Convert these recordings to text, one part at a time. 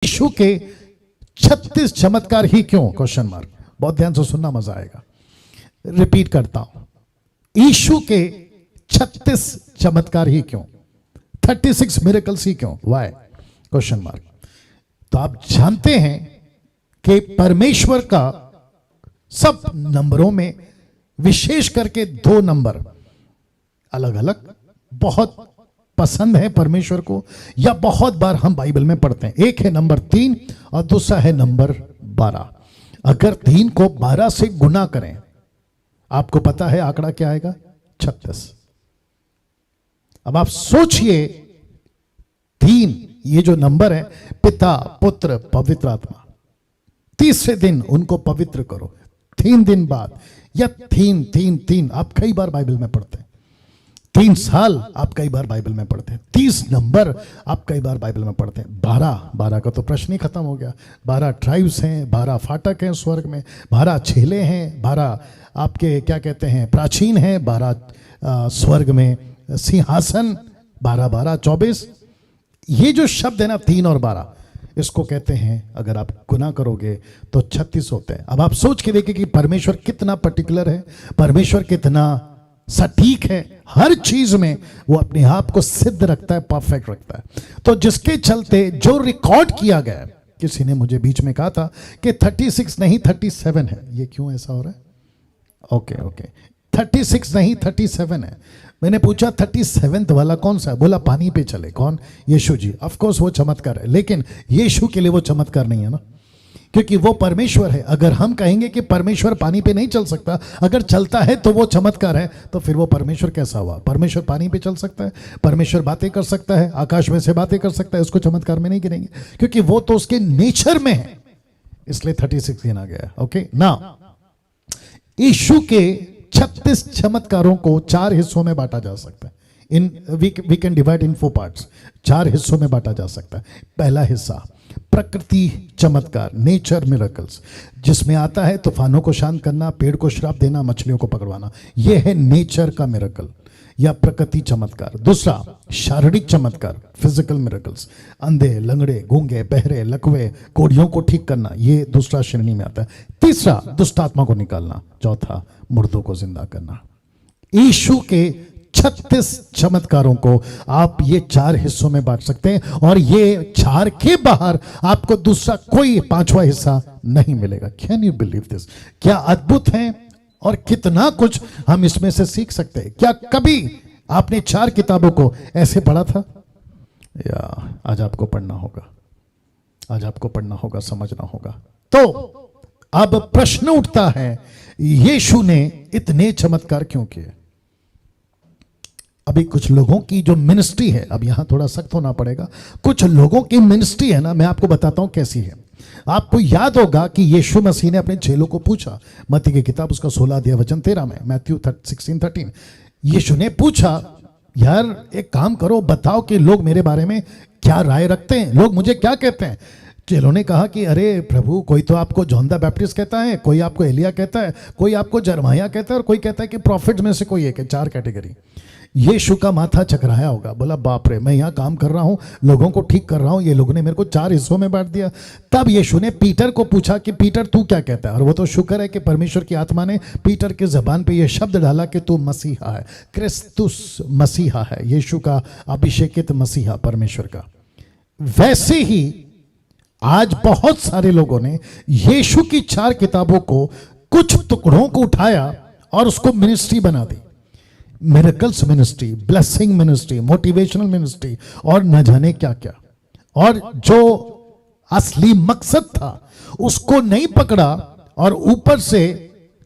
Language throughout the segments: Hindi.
यीशु के 36 चमत्कार ही क्यों? Question mark. बहुत ध्यान से सुनना, मजा आएगा। रिपीट करता हूं, यीशु के 36 चमत्कार ही क्यों? 36 मिरेकल्स ही क्यों? व्हाई? Question mark. तो आप जानते हैं कि परमेश्वर का सब नंबरों में विशेष करके 2 नंबर अलग अलग बहुत पसंद है परमेश्वर को, या बहुत बार हम बाइबल में पढ़ते हैं। एक है नंबर 3 और दूसरा है नंबर 12। अगर 3 को 12 से गुना करें, आपको पता है आंकड़ा क्या आएगा? 36। अब आप सोचिए, 3 ये जो नंबर है, पिता पुत्र पवित्र आत्मा, तीसरे दिन उनको पवित्र करो। 3 दिन बाद, या 3 आप कई बार बाइबल में पढ़ते हैं। 3 साल आप कई बार बाइबल में पढ़ते हैं। 30 नंबर आप कई बार बाइबल में पढ़ते हैं। 12 का तो प्रश्न ही खत्म हो गया। 12 ट्राइब्स हैं, 12 फाटक हैं स्वर्ग में, 12 छेले हैं, 12 आपके क्या कहते हैं प्राचीन हैं, 12 स्वर्ग में सिंहासन, 12 24। ये जो शब्द है ना 3 और 12, इसको कहते हैं, अगर आप गुना करोगे तो 36 होते हैं। अब आप सोच के देखिए कि परमेश्वर कितना पर्टिकुलर है, परमेश्वर कितना सटीक है। हर चीज में वो अपने आप को सिद्ध रखता है, परफेक्ट रखता है। तो जिसके चलते जो रिकॉर्ड किया गया, किसी ने मुझे बीच में कहा था कि 36 नहीं 37 है। ये क्यों ऐसा हो रहा है? ओके 36 नहीं 37 है। मैंने पूछा 37th वाला कौन सा है? बोला पानी पे चले। कौन? यीशु जी। ऑफ कोर्स वो चमत्कार है, लेकिन यीशु के लिए वो चमत्कार नहीं है ना, क्योंकि वो परमेश्वर है। अगर हम कहेंगे कि परमेश्वर पानी पे नहीं चल सकता, अगर चलता है तो वो चमत्कार है, तो फिर वो परमेश्वर कैसा हुआ? परमेश्वर पानी पे चल सकता है, परमेश्वर बातें कर सकता है, आकाश में से बातें कर सकता है, उसको चमत्कार में नहीं गिनेंगे, क्योंकि वो तो उसके नेचर में है। इसलिए 36 गिना गया है। ओके ना, यीशु के 36 चमत्कारों को 4 हिस्सों में बांटा जा सकता है। We can divide in 4 parts. 4 हिस्सों में बांटा जा सकता है। पहला हिस्सा प्रकृति चमत्कार, नेचर मिरेकल्स, जिसमें आता है तूफानों को शांत करना, पेड़ को श्राप देना, मछलियों को पकड़वाना। यह है नेचर का मिरेकल या प्रकृति चमत्कार। दूसरा शारीरिक चमत्कार, फिजिकल मिरेकल्स, अंधे, लंगड़े, गूंगे, बहरे, लकवे, कोढ़ियों को ठीक करना, यह दूसरा श्रेणी में आता है। तीसरा दुष्ट आत्मा को निकालना। चौथा मुर्दों को जिंदा करना। यीशु के 36 चमत्कारों को आप ये 4 हिस्सों में बांट सकते हैं, और ये 4 के बाहर आपको दूसरा कोई 5वां हिस्सा नहीं मिलेगा। Can you believe this? क्या अद्भुत है, और कितना कुछ हम इसमें से सीख सकते हैं। क्या कभी आपने 4 किताबों को ऐसे पढ़ा था? या आज आपको पढ़ना होगा, आज आपको पढ़ना होगा, समझना होगा। तो अब प्रश्न उठता है, यीशु ने इतने चमत्कार क्यों किए? अभी कुछ लोगों की जो मिनिस्ट्री है, अब यहां थोड़ा सख्त होना पड़ेगा, कुछ लोगों की मिनिस्ट्री है ना, मैं आपको बताता हूं कैसी है। आपको याद होगा कि यीशु मसीह ने अपने चेलों को पूछा, मत्ती की किताब उसका 16 अध्याय वचन 13 में, मैथ्यू 16:13, यीशु ने पूछा, यार एक काम करो, बताओ कि लोग मेरे बारे में क्या राय रखते हैं, लोग मुझे क्या कहते हैं। चेलों ने कहा कि अरे प्रभु, कोई तो आपको जॉन द बैप्टिस्ट कहता है, कोई आपको एलिया कहता है, कोई आपको जरमाया कहता है, और कोई कहता है कि प्रॉफिट में से कोई एक है। 4 कैटेगरी। यीशु का माथा चकराया होगा, बोला बाप रे, मैं यहाँ काम कर रहा हूँ, लोगों को ठीक कर रहा हूँ, ये लोगों ने मेरे को 4 हिस्सों में बांट दिया। तब यीशु ने पीटर को पूछा कि पीटर तू क्या कहता है? और वो तो शुक्र है कि परमेश्वर की आत्मा ने पीटर की जबान पे ये शब्द डाला कि तू मसीहा है, क्रिस्तुस मसीहा है, यीशु का अभिषेकित मसीहा परमेश्वर का। वैसे ही आज बहुत सारे लोगों ने यीशु की 4 किताबों को कुछ टुकड़ों को उठाया और उसको मिनिस्ट्री बना दी। Miracles ministry, blessing ministry, motivational ministry, और न जाने क्या क्या। और जो असली मकसद था उसको नहीं पकड़ा, और ऊपर से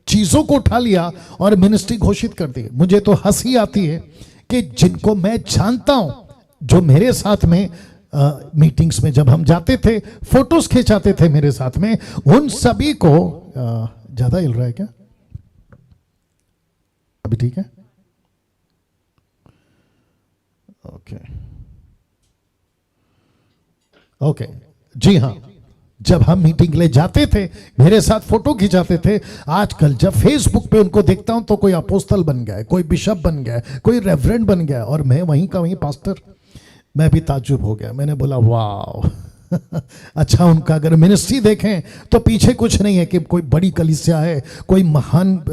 चीजों को उठा लिया और मिनिस्ट्री घोषित कर दी। मुझे तो हंसी आती है कि जिनको मैं जानता हूं, जो मेरे साथ में मीटिंग्स में जब हम जाते थे, फोटोज खिंचाते थे मेरे साथ में, उन सभी को ज्यादा हिल रहा है क्या? अभी ठीक है? ओके जी हाँ, जब हम मीटिंग के लिए जाते थे, मेरे साथ फोटो खिंचाते थे। आजकल जब फेसबुक पे उनको देखता हूं तो कोई अपोस्तल बन गया है, कोई बिशप बन गया है, कोई रेवरेंड बन गया है, और मैं वहीं का वहीं पास्टर। मैं भी ताज्जुब हो गया। मैंने बोला वाह अच्छा, उनका अगर मिनिस्ट्री देखें तो पीछे कुछ नहीं है कि कोई बड़ी कलीसिया है, कोई महान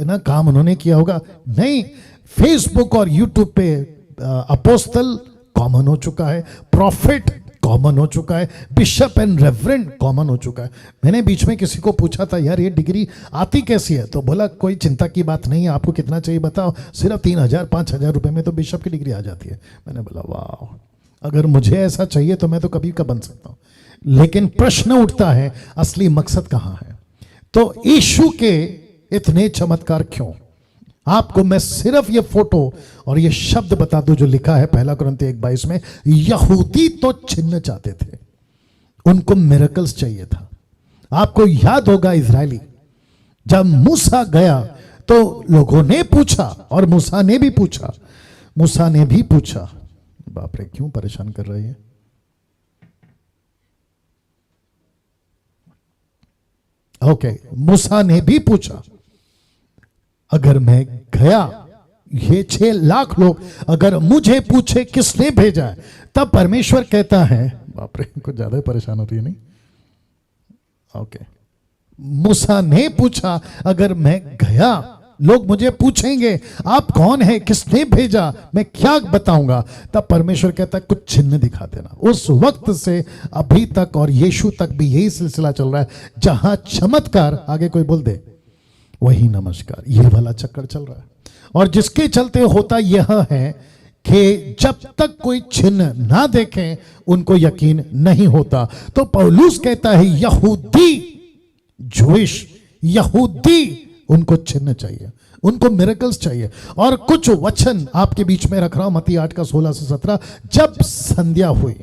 ना काम उन्होंने किया होगा, नहीं। फेसबुक और यूट्यूब पे अपोस्तल कॉमन हो चुका है, प्रॉफिट कॉमन हो चुका है, बिशप एंड रेवरेंड कॉमन हो चुका है। मैंने बीच में किसी को पूछा था, यार ये डिग्री आती कैसी है? तो बोला कोई चिंता की बात नहीं है, आपको कितना चाहिए बताओ, सिर्फ 3,000-5,000 रुपए में तो बिशप की डिग्री आ जाती है। मैंने बोला वाह, अगर मुझे ऐसा चाहिए तो मैं तो कभी का बन सकता हूं। लेकिन प्रश्न उठता है, असली मकसद कहां है? तो यीशु के इतने चमत्कार क्यों? आपको मैं सिर्फ ये फोटो और ये शब्द बता दूं जो लिखा है 1 कुरिन्थियों 1:22 में। यहूदी तो चिन्ह चाहते थे, उनको मिरेकल्स चाहिए था। आपको याद होगा इजरायली जब मूसा गया तो लोगों ने पूछा, और मूसा ने भी पूछा, बाप रे क्यों परेशान कर रही है? ओके, मूसा ने भी पूछा, अगर मैं गया, ये 6 लाख लोग अगर मुझे पूछे किसने भेजा है, तब परमेश्वर कहता है, बाप रे कुछ ज्यादा परेशान होती है नहीं? ओके, मूसा ने पूछा, अगर मैं गया, लोग मुझे पूछेंगे आप कौन है, किसने भेजा, मैं क्या बताऊंगा? तब परमेश्वर कहता है कुछ चिन्ह दिखा देना। उस वक्त से अभी तक और यीशु तक भी यही सिलसिला चल रहा है, जहां चमत्कार, आगे कोई बोल दे वही नमस्कार, ये वाला चक्कर चल रहा है। और जिसके चलते होता यह है कि जब तक कोई चिन्ह ना देखें उनको यकीन नहीं होता। तो पौलुस कहता है यहूदी, यहूदी उनको चिन्ह चाहिए, उनको मिरेकल्स चाहिए। और कुछ वचन आपके बीच में रख रहा हूं, मत्ती 8 का 16 से 17। जब संध्या हुई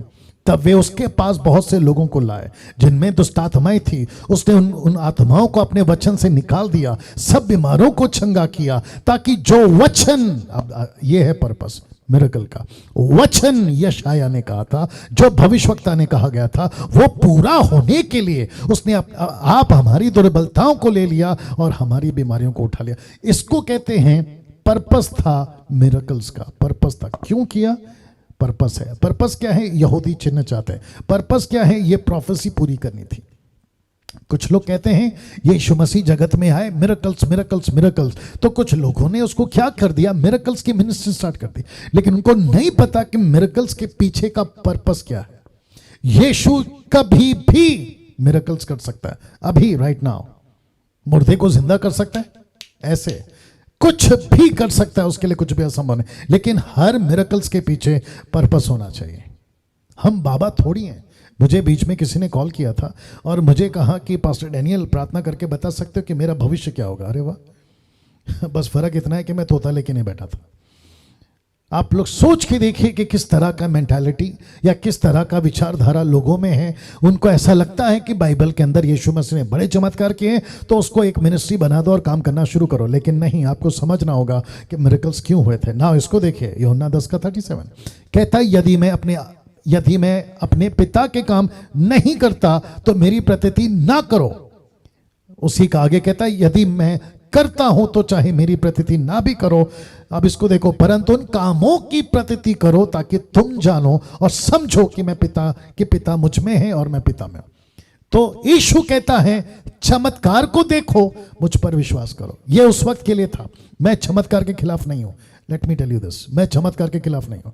तब वे उसके पास बहुत से लोगों को लाए जिनमें दुष्ट आत्माएं थी। उसने उन आत्माओं को अपने वचन से निकाल दिया, सब बीमारों को चंगा किया, ताकि जो वचन, अब ये है पर्पस मिरेकल का, वचन यशाया ने कहा था, जो भविष्यवक्ता ने कहा गया था, वो पूरा होने के लिए उसने आप हमारी दुर्बलताओं को ले लिया और हमारी बीमारियों को उठा लिया। इसको कहते हैं पर्पस था मिरेकल्स का, पर्पस था। क्यों किया? पर्पस है। पर्पस क्या है? यहूदी चिन्ह चाहते हैं। पर्पस क्या है? ये प्रोफेसी पूरी करनी थी। कुछ लोग कहते हैं यीशु मसीह जगत में आए, मिरेकल्स मिरेकल्स मिरेकल्स, तो कुछ लोगों ने उसको क्या कर दिया, मिरेकल्स की मिनिस्ट्री स्टार्ट कर दी। लेकिन उनको नहीं पता कि मिरेकल्स के पीछे का पर्पस क्या है। यीशु कभी भी मिरेकल्स कर सकता है, अभी राइट नाउ मुर्दे को जिंदा कर सकता है, ऐसे कुछ भी कर सकता है, उसके लिए कुछ भी असंभव नहीं। लेकिन हर मिरेकल्स के पीछे पर्पस होना चाहिए। हम बाबा थोड़ी हैं। मुझे बीच में किसी ने कॉल किया था और मुझे कहा कि पास्टर डैनियल प्रार्थना करके बता सकते हो कि मेरा भविष्य क्या होगा? अरे वाह, बस फर्क इतना है कि मैं तोता लेके नहीं बैठा था। आप लोग सोच के देखिए कि किस तरह का मेंटालिटी या किस तरह का विचारधारा लोगों में है। उनको ऐसा लगता है कि बाइबल के अंदर यीशु मसीह ने बड़े चमत्कार किए तो उसको एक मिनिस्ट्री बना दो और काम करना शुरू करो। लेकिन नहीं, आपको समझना होगा कि मिरेकल्स क्यों हुए थे ना। इसको देखिए, यूहन्ना 10:37 कहता है, यदि मैं अपने पिता के काम नहीं करता तो मेरी प्रतीति ना करो। उसी का आगे कहता है, यदि मैं करता हूं तो चाहे मेरी प्रतीति ना भी करो। अब इसको देखो, परंतु उन कामों की प्रतीति करो ताकि तुम जानो और समझो कि मैं पिता मुझ में है और मैं पिता में हूं। तो यीशु कहता है चमत्कार को देखो, मुझ पर विश्वास करो। यह उस वक्त के लिए था। मैं चमत्कार के खिलाफ नहीं हूं, let me tell you this, मैं चमत्कार के खिलाफ नहीं हूं।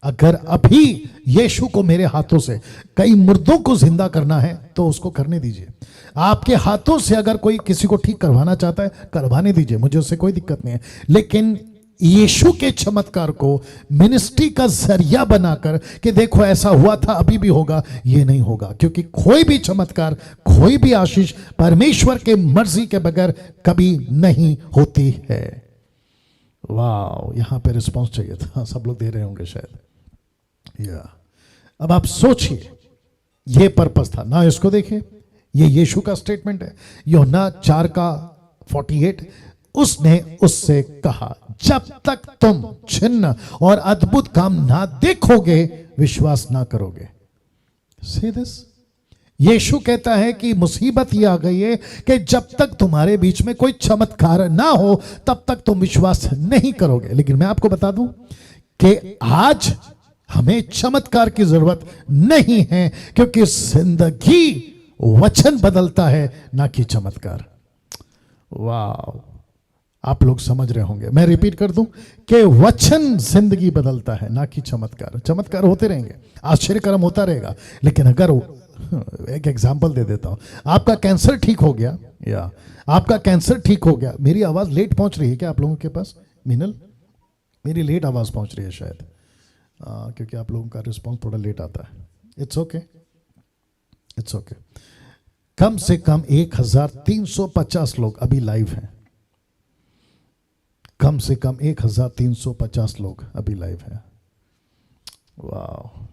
अगर अभी यीशु को मेरे हाथों से कई मुर्दों को जिंदा करना है तो उसको करने दीजिए। आपके हाथों से अगर कोई किसी को ठीक करवाना चाहता है, करवाने दीजिए, मुझे उससे कोई दिक्कत नहीं है। लेकिन यीशु के चमत्कार को मिनिस्ट्री का जरिया बनाकर कि देखो ऐसा हुआ था, अभी भी होगा, ये नहीं होगा। क्योंकि कोई भी चमत्कार, कोई भी आशीष परमेश्वर के मर्जी के बगैर कभी नहीं होती है। वाह, यहां पे रिस्पॉन्स चाहिए था, सब लोग दे रहे होंगे शायद। अब आप सोचिए, ये पर्पस था ना। इसको देखिए, ये यीशु का स्टेटमेंट है, यूहन्ना 4:48। उसने उससे कहा, जब तक तुम चिन्ह और अद्भुत काम ना देखोगे विश्वास ना करोगे। See this? यीशु कहता है कि मुसीबत ये आ गई है कि जब तक तुम्हारे बीच में कोई चमत्कार ना हो तब तक तुम विश्वास नहीं करोगे। लेकिन मैं आपको बता दूं कि आज हमें चमत्कार की जरूरत नहीं है, क्योंकि जिंदगी वचन बदलता है, ना कि चमत्कार। वाह, आप लोग समझ रहे होंगे। मैं रिपीट कर दूं कि वचन जिंदगी बदलता है, ना कि चमत्कार। चमत्कार होते रहेंगे, आश्चर्यकर्म होता रहेगा, लेकिन अगर एक एग्जांपल दे देता हूं, आपका कैंसर ठीक हो गया, या आपका कैंसर ठीक हो गया। मेरी आवाज लेट पहुंच रही है क्या आप लोगों के पास? मीनल, मेरी लेट आवाज पहुंच रही है शायद, क्योंकि आप लोगों का रिस्पॉन्स थोड़ा लेट आता है। It's okay, it's okay. कम से कम 1350 लोग अभी लाइव हैं। कम से कम 1350 लोग अभी लाइव हैं। वाह,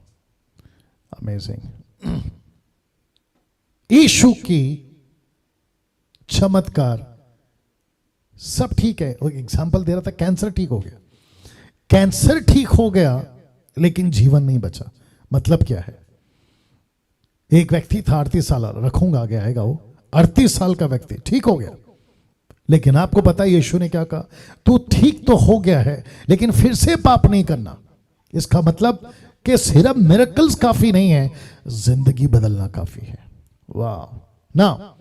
अमेजिंग। यीशु की चमत्कार सब ठीक है। वो एग्जांपल दे रहा था, कैंसर ठीक हो गया, कैंसर ठीक हो गया, लेकिन जीवन नहीं बचा। मतलब क्या है? एक व्यक्ति था 38 साल, रखूंगा आगे आएगा, वो 38 साल का व्यक्ति ठीक हो गया, लेकिन आपको पता है यीशु ने क्या कहा? तू ठीक तो हो गया है, लेकिन फिर से पाप नहीं करना। इसका मतलब कि सिर्फ मिरेकल्स काफी नहीं है, जिंदगी बदलना काफी है। वाह ना,